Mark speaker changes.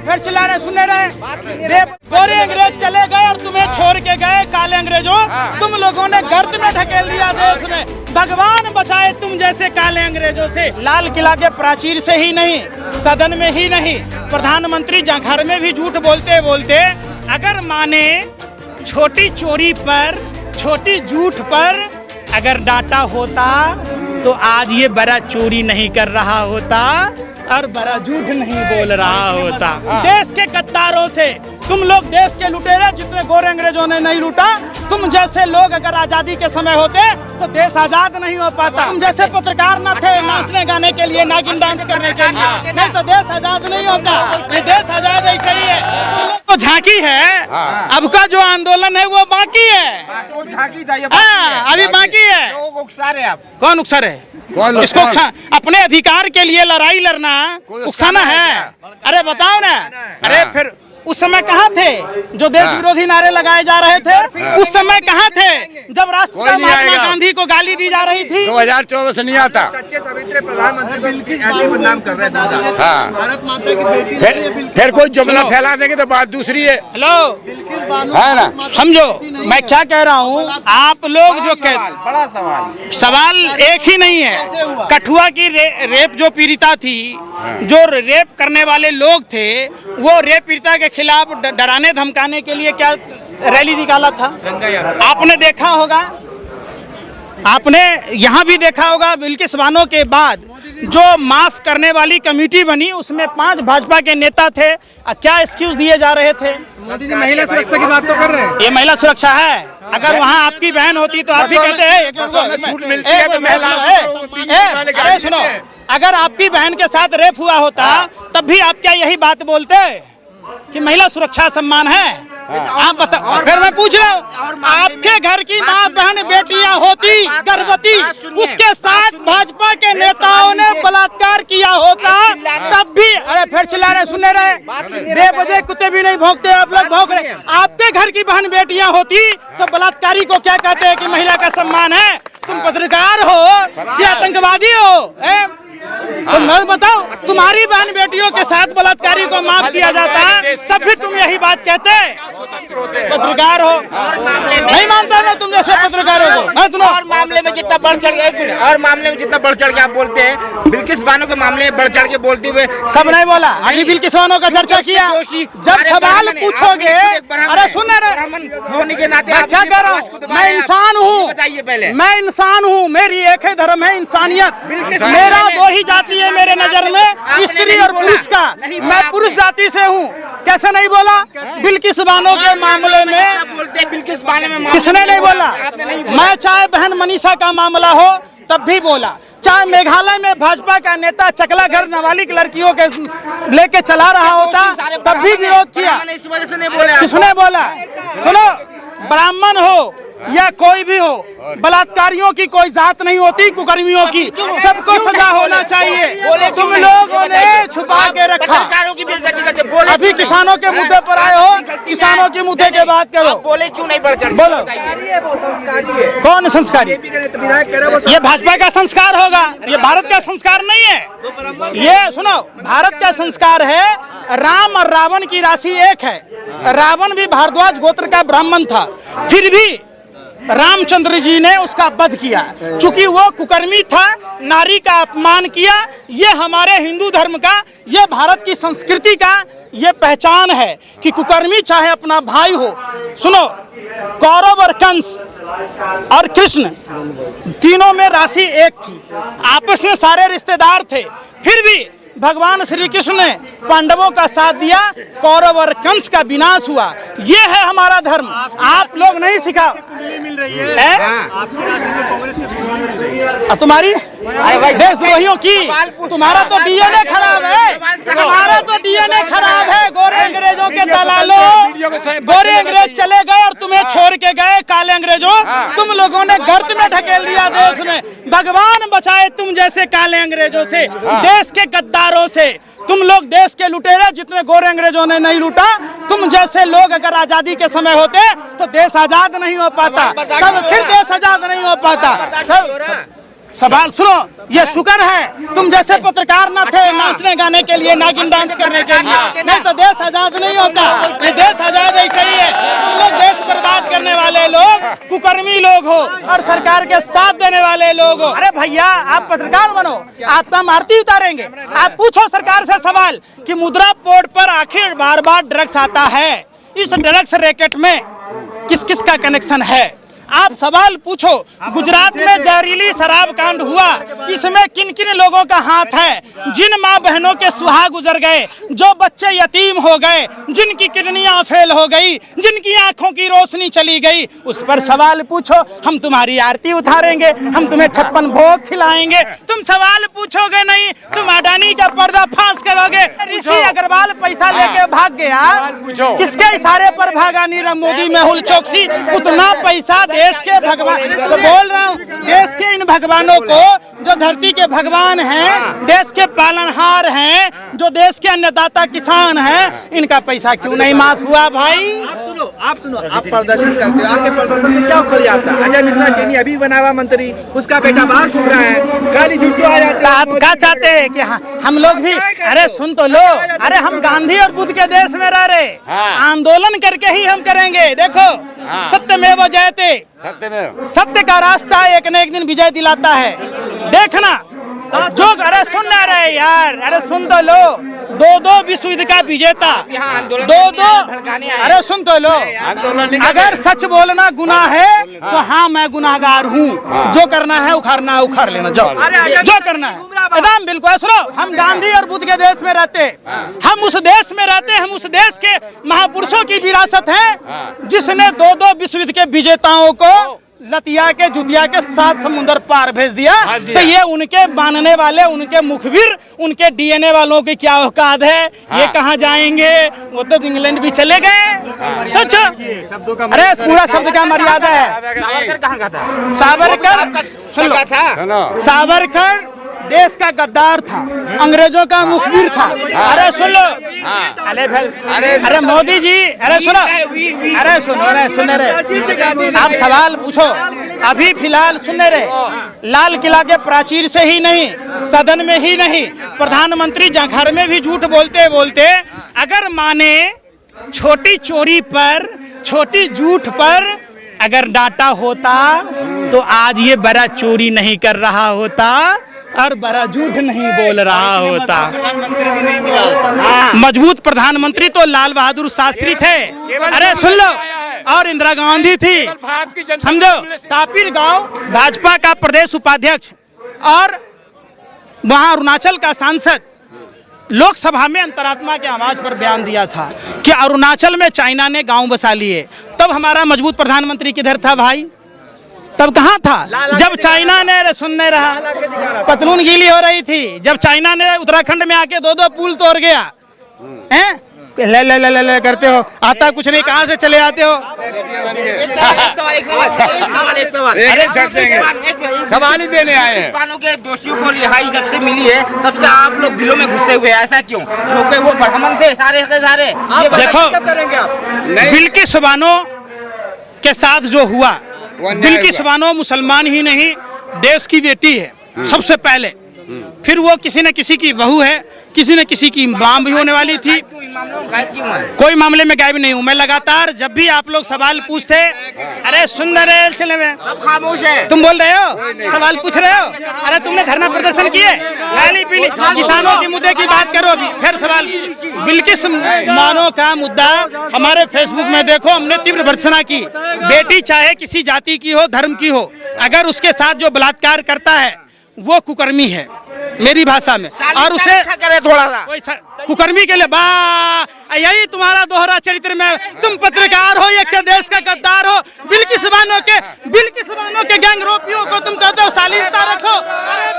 Speaker 1: फिर चिल्ला रहे, सुन रहे? गोरे अंग्रेज चले गए और तुम्हें छोड़ के गए काले अंग्रेजों। तुम लोगों ने गर्त में ढकेल दिया देश में। भगवान बचाए तुम जैसे काले अंग्रेजों से। लाल किला के प्राचीर से ही नहीं, सदन में ही नहीं, प्रधानमंत्री घर में भी झूठ बोलते बोलते अगर माने छोटी चोरी पर, छोटी झूठ पर अगर डांटा होता तो आज ये बड़ा चोरी नहीं कर रहा होता और बड़ा झूठ नहीं बोल रहा होता। देश के गद्दारों से तुम लोग देश के लुटेरे, जितने गोरे अंग्रेजों ने नहीं लूटा, तुम जैसे लोग अगर आजादी के समय होते तो देश आजाद नहीं हो पाता। तुम जैसे पत्रकार न थे नाचने गाने के लिए, नागिन डांस करने के लिए, नहीं तो देश आजाद नहीं होता। ये देश आजाद ऐसे ही है। तो झांकी है, अब का जो आंदोलन है वो बाकी है। अभी बाकी है। कौन उकसा रहे? इसको अपने अधिकार के लिए लड़ाई लड़ना उकसाना है? अरे बताओ ना। अरे फिर उस समय कहाँ थे जो देश विरोधी नारे लगाए जा रहे थे? उस समय कहाँ थे जब राष्ट्रपिता महात्मा गांधी को गाली दी जा रही थी?
Speaker 2: 2014 से नहीं आता। फिर कोई जुमला फैला देंगे तो बात दूसरी है।
Speaker 1: हेलो, है ना? समझो मैं क्या कह रहा हूँ। आप लोग जो
Speaker 3: बड़ा
Speaker 1: सवाल एक ही नहीं है। कठुआ की रेप जो पीड़िता थी, जो रेप करने वाले लोग थे, वो रेप पीड़िता के खिलाफ डराने धमकाने के लिए क्या रैली निकाला था? आपने देखा होगा, आपने यहाँ भी देखा होगा। बिल्किस बानो के बाद जो माफ करने वाली कमेटी बनी उसमें 5 भाजपा के नेता थे। क्या एक्सक्यूज दिए जा रहे थे?
Speaker 3: मोदी जी महिला सुरक्षा की बात तो कर रहे हैं।
Speaker 1: ये महिला सुरक्षा है? अगर वहाँ आपकी बहन होती तो आप भी कहते हैं। अरे सुनो, अगर आपकी बहन के साथ रेप हुआ होता तब भी आप क्या यही बात बोलते कि महिला सुरक्षा सम्मान है? आप बताओ। फिर मैं पूछ रहा हूँ, आपके घर की माँ बहन बेटियां होती गर्भवती, उसके साथ भाजपा के नेताओं ने बलात्कार किया होता तब भी? अरे फिर चिल्ला रहे, सुन रहे? बेवजह कुत्ते भी नहीं भौंकते, आप लोग भौंक रहे। आपके घर की बहन बेटियां होती तो बलात्कारी को क्या कहते हैं कि महिला का सम्मान है? तुम पत्रकार हो या आतंकवादी हो? तुम बताओ, तुम्हारी बहन बेटियों के साथ बलात्कारी को माफ किया जाता तब भी तुम यही बात कहते? पत्रकार हो? नहीं मानता मैं तुम जैसे पत्रकारों को।
Speaker 3: और मामले में जितना बढ़ चढ़ के, और मामले में जितना बढ़ चढ़ के आप बोलते हैं, बिल्किस बानो के मामले में बढ़ चढ़ के बोलते हुए
Speaker 1: कब नहीं बोला? अभी बिल्किस बानो का चर्चा किया। जब सवाल पूछोगे, अरे सुन रहे
Speaker 3: होने के नाते
Speaker 1: मैं क्या कह रहा हूँ? मैं इंसान हूँ,
Speaker 3: बताइए पहले।
Speaker 1: मैं इंसान हूँ, मेरी एक ही धर्म है, इंसानियत। मेरा दो ही जाति है मेरे नजर में, स्त्री और पुरुष का। मैं पुरुष जाति से हूँ। कैसे नहीं बोला? बिल्किस बानो के मामले में
Speaker 3: बोलते, बिल्किस बानो में
Speaker 1: किसने नहीं बोला? मैं चाहे बहन मनीषा का मामला हो तब भी बोला, चाहे मेघालय में भाजपा का नेता चकला घर नाबालिग लड़कियों के लेके चला रहा होता तब भी विरोध किया। किसने बोला? सुनो, ब्राह्मण हो या कोई भी हो, बलात्कारियों की कोई जात नहीं होती, कुकर्मियों की सबको सजा होना चाहिए। तुम लोगों ने छुपा के रखा। अभी किसानों के मुद्दे पर आए हो, किसानों के मुद्दे के बात करो।
Speaker 3: बोले क्यों नहीं बढ़ चढ़?
Speaker 1: बोलो, कौन संस्कारी? ये भाजपा का संस्कार होगा, ये भारत का संस्कार नहीं है। ये सुनो, भारत का संस्कार है राम और रावण की राशि एक है। रावण भी भारद्वाज गोत्र का ब्राह्मण था, फिर भी रामचंद्र जी ने उसका वध किया। चूंकि वो कुकर्मी था, नारी का अपमान किया। ये हमारे हिंदू धर्म का, ये भारत की संस्कृति का ये पहचान है कि कुकर्मी चाहे अपना भाई हो। सुनो, कौरव और कंस और कृष्ण तीनों में राशि एक थी, आपस में सारे रिश्तेदार थे, फिर भी भगवान श्री कृष्ण ने पांडवों का साथ दिया, कौरव और कंस का विनाश हुआ। ये है हमारा धर्म। आप लोग नहीं सिखा मिल रही है? तुम्हारी देशद्रोहियों की, तुम्हारा तो डीएनए खराब है, तुम्हारा तो डीएनए खराब है। गोरे अंग्रेजों के दलालों, गोरे अंग्रेज चले गए और तुम्हें छोड़ के गए काले अंग्रेजों। तुम लोगों ने गर्त में ढकेल दिया देश में। भगवान बचाए तुम जैसे काले अंग्रेजों से, देश के गद्दारों से। तुम लोग देश के लुटेरे, जितने गोरे अंग्रेजों ने नहीं लूटा, तुम जैसे लोग अगर आजादी के समय होते तो देश आजाद नहीं हो पाता, तब फिर देश आजाद नहीं हो पाता। सवाल सुनो, ये शुक्र है तुम जैसे पत्रकार न थे नाचने गाने के लिए, नागिन डांस करने के लिए, नहीं तो देश आजाद नहीं होता। ये देश आजाद ऐसे ही है, तुम लोग देश बर्बाद करने वाले लोग कुकर्मी लोग हो और सरकार के साथ देने वाले लोग हो। अरे भैया आप पत्रकार बनो, आत्मा आरती उतारेंगे। आप पूछो सरकार से सवाल कि मुद्रा पोर्ट पर आखिर बार बार ड्रग्स आता है, इस ड्रग्स रैकेट में किस किस का कनेक्शन है? आप सवाल पूछो, गुजरात में जहरीली शराब कांड हुआ, इसमें किन किन लोगों का हाथ है? जिन माँ बहनों के सुहाग गुजर गए, जो बच्चे यतीम हो गए, जिनकी किडनियां फेल हो गई, जिनकी आंखों की रोशनी चली गई, उस पर सवाल पूछो। हम तुम्हारी आरती उतारेंगे, हम तुम्हें 56 भोग खिलाएंगे। तुम सवाल पूछोगे नहीं, तुम अडानी का पर्दा फांस करोगे। ऋषि अग्रवाल पैसा लेके भाग गया, किसके इशारे पर भागा? नीरव मोदी, मेहुल चोकसी। उतना पैसा देश के भगवान, तो बोल रहा हूँ, देश के इन भगवानों को, जो धरती के भगवान हैं, देश के पालनहार हैं, जो देश के अन्नदाता किसान हैं, इनका पैसा क्यों नहीं माफ हुआ भाई?
Speaker 4: आप प्रदर्शन करते हो, आपके प्रदर्शन में क्या उखड़ जाता है? अजय मिश्रा टेनी अभी बना हुआ मंत्री, उसका बेटा बाहर घूम रहा है, काली जुट्टू आ जाते हैं।
Speaker 1: आप क्या चाहते हैं कि हम लोग भी? अरे सुन तो लो, अरे हम गांधी और बुद्ध के देश में रह रहे, आंदोलन करके ही हम करेंगे। देखो, सत्यमेव जयते, सत्य का रास्ता एक न एक दिन विजय दिलाता है। देखना जो, अरे सुन ना रहे यार, अरे सुन तो लो, दो विश्व युद्ध का विजेता, दो, अरे सुन तो लो, अगर सच बोलना गुनाह है तो हाँ मैं गुनाहगार हूँ। जो करना है उखाड़ना है, उखाड़ लेना, जो करना है एकदम बिल्कुल। सुनो, हम गांधी और बुद्ध के देश में रहते, हम उस देश में रहते, हम उस देश के महापुरुषों की विरासत है जिसने दो विश्व युद्ध के विजेताओं को लतिया के जुतिया के 7 समुंदर पार भेज दिया। तो ये उनके मानने वाले, उनके मुखबिर, उनके डीएनए वालों की क्या औकात है? ये कहाँ जाएंगे? वो तो इंग्लैंड भी चले गए। सच, अरे पूरा शब्द का मर्यादा है।
Speaker 3: सावरकर कहाँ का था?
Speaker 1: सावरकर देश का गद्दार था, अंग्रेजों का मुखबिर था। अरे सुन लो, अरे मोदी जी, अरे सुनो, अरे सुनो, अरे सुन रहे, आप सवाल पूछो। अभी फिलहाल सुन रहे, लाल किला के प्राचीर से ही नहीं, सदन में ही नहीं, प्रधानमंत्री घर में भी झूठ बोलते बोलते अगर माने छोटी चोरी पर, छोटी झूठ पर अगर डांटा होता तो आज ये बड़ा चोरी नहीं कर रहा होता और बड़ा झूठ नहीं बोल रहा होता। मजबूत प्रधानमंत्री तो लाल बहादुर शास्त्री थे, अरे सुन लो, और इंदिरा गांधी थी, समझो। तापिर गांव भाजपा का प्रदेश उपाध्यक्ष और वहां अरुणाचल का सांसद लोकसभा में अंतरात्मा के आवाज पर बयान दिया था कि अरुणाचल में चाइना ने गांव बसा लिए। तब हमारा मजबूत प्रधानमंत्री किधर था भाई? तब कहाँ था जब चाइना ने, सुन नहीं रहा, पतलून गीली हो रही थी जब चाइना ने उत्तराखंड में आके 2 पुल तोड़ गया हैं? ले करते हो, आता कुछ नहीं, कहाँ से चले आते हो?
Speaker 3: एक सवाल
Speaker 2: सवाल ही देने आए हैं।
Speaker 3: हिंदुस्तानों के दोषियों को रिहाई जब से मिली है तब से आप लोग दिलों में घुसे हुए, ऐसा क्यों? क्योंकि वो ब्राह्मण थे सारे के सारे।
Speaker 1: देखो, बिल्किस बानो के साथ जो हुआ, बिल्किस बानो मुसलमान ही नहीं, देश की बेटी है सबसे पहले, फिर वो किसी न किसी की बहू है, किसी न किसी की मां भी होने वाली थी। कोई मामले में गायब नहीं हूँ मैं। लगातार जब भी आप लोग सवाल पूछते, अरे सुंदर है, चले में
Speaker 3: सब खामोश है,
Speaker 1: तुम बोल रहे हो, सवाल पूछ रहे हो। अरे तुमने धरना प्रदर्शन किए, खाली पीली किसानों के मुद्दे की बात करो अभी, फिर सवाल। बिल्किस बानो का मुद्दा हमारे फेसबुक में देखो, हमने तीव्र भर्त्सना की। बेटी चाहे किसी जाति की हो, धर्म की हो, अगर उसके साथ जो बलात्कार करता है वो कुकर्मी है मेरी भाषा में, और उसे
Speaker 3: करे थोड़ा सा
Speaker 1: कुकर्मी के लिए यही तुम्हारा दोहरा चरित्र में। तुम पत्रकार हो, एक देश का गद्दार हो, बिल्किस बानो के गैंग रोपियों को तुम कहते हो शालीनता रखो। अरे